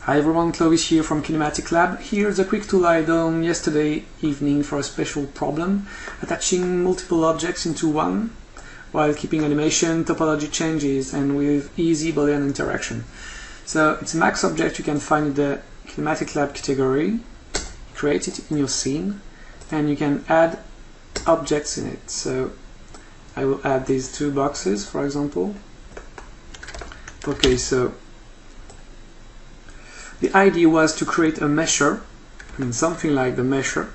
Hi everyone, Clovis here from KinematicLAB. Here's a quick tool I done yesterday evening for a special problem, attaching multiple objects into one while keeping animation, topology changes and with easy boolean interaction. So it's a max object you can find in the KinematicLAB category, create it in your scene, and you can add objects in it. So I will add these two boxes, for example. Okay, so the idea was to create a mesher, something like the mesher,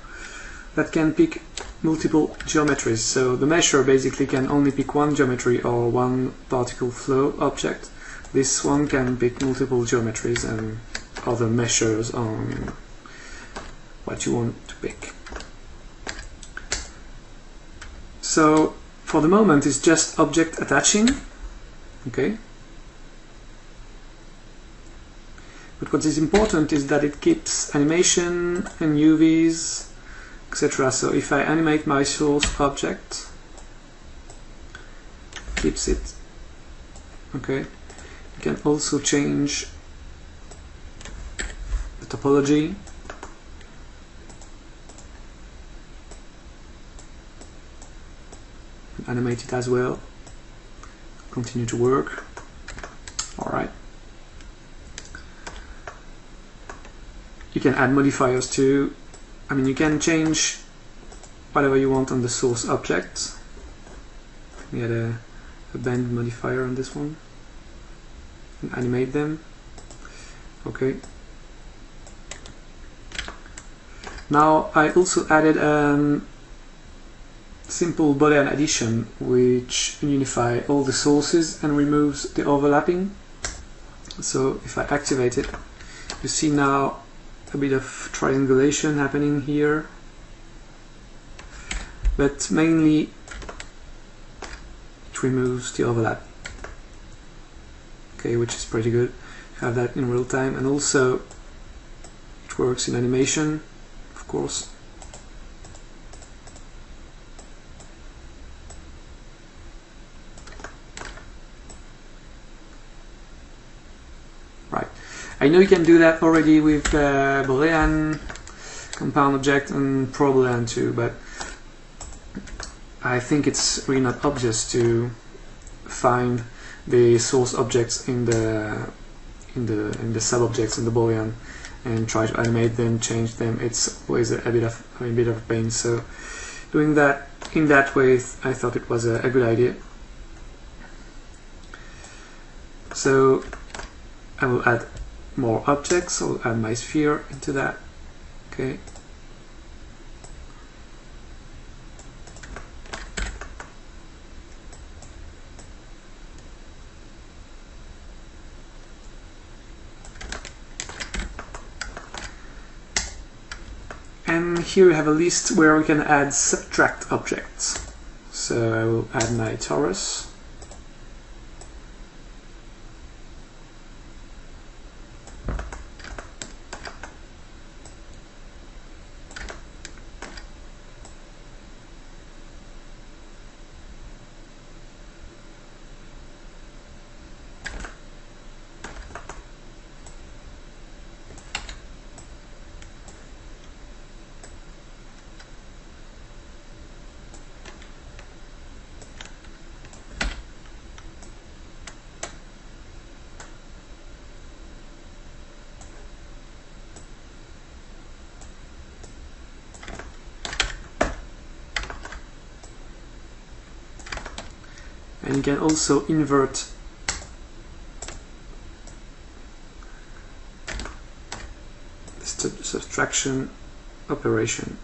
that can pick multiple geometries. So the mesher basically can only pick one geometry or one particle flow object. This one can pick multiple geometries and other meshers on what you want to pick. So for the moment it's just object attaching, okay? But what is important is that it keeps animation and UVs, etc. So if I animate my source object, keeps it. Okay. You can also change the topology. Animate it as well. Continue to work. Alright. You can add modifiers too. You can change whatever you want on the source object. We had a bend modifier on this one. And animate them. Okay. Now I also added simple boolean addition which unify all the sources and removes the overlapping. So if I activate it, you see now a bit of triangulation happening here, but mainly it removes the overlap. Okay, which is pretty good. You have that in real time, and also it works in animation, of course. Right. I know you can do that already with boolean, compound object, and pro-boolean too, but I think it's really not obvious to find the source objects in the sub-objects in the boolean and try to animate them, change them. It's always a bit of pain. So doing that in that way, I thought it was a good idea. So I will add more objects. I'll add my sphere into that. Okay. And here we have a list where we can add subtract objects. So I will add my torus. And you can also invert the subtraction operation.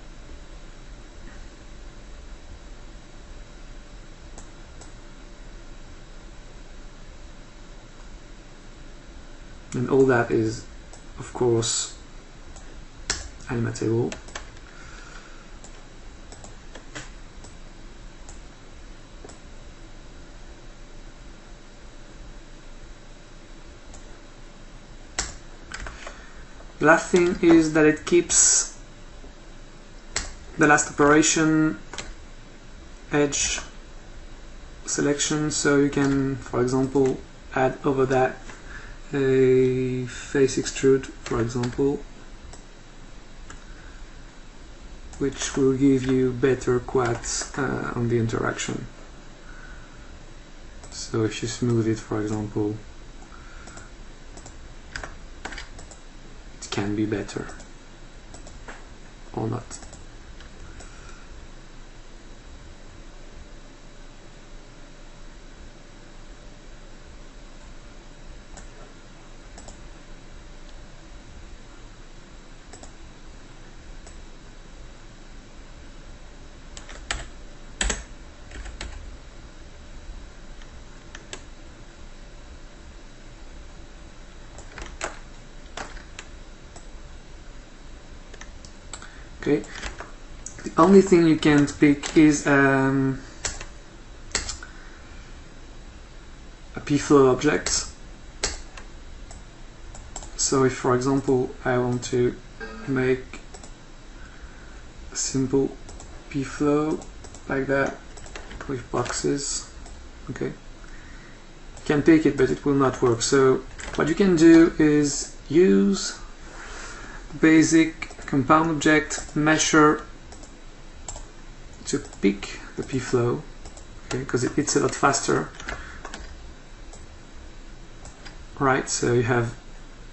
And all that is, of course, animatable. The last thing is that it keeps the last operation edge selection, so you can, for example, add over that a face extrude, for example, which will give you better quads on the interaction. So if you smooth it, for example, it can be better or not. Okay, the only thing you can't pick is a p-flow object. So if, for example, I want to make a simple p-flow like that with boxes, okay, you can pick it, but it will not work. So what you can do is use basic compound object mesher to pick the p-flow, okay, because it's a lot faster, right? So you have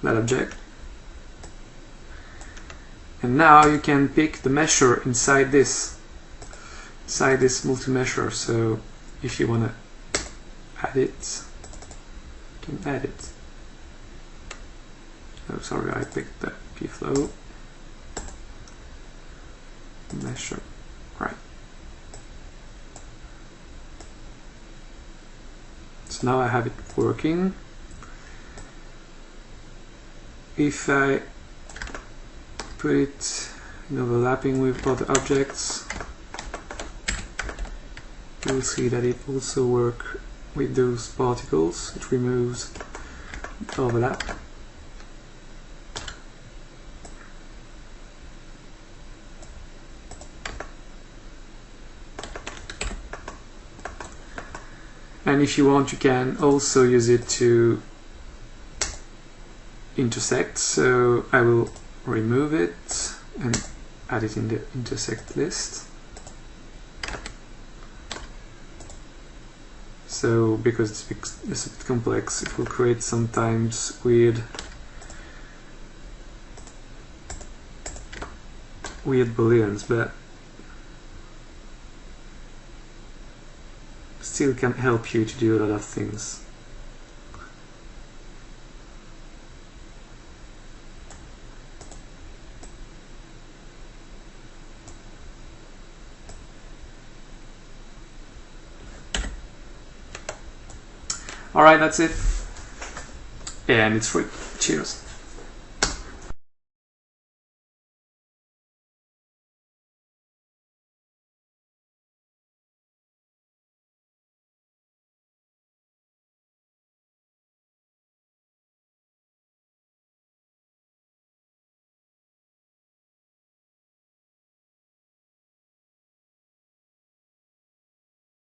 that object, and now you can pick the mesher inside this MultiMesher. So if you want to add it, you can add it. Oh, sorry, I picked the p-flow mesher, right? So now I have it working. If I put it in overlapping with other objects, you'll see that it also works with those particles. It removes the overlap. And if you want, you can also use it to intersect. So I will remove it and add it in the intersect list. So because it's a bit complex, it will create sometimes weird booleans, but still can help you to do a lot of things. Alright, that's it. And it's free. Cheers.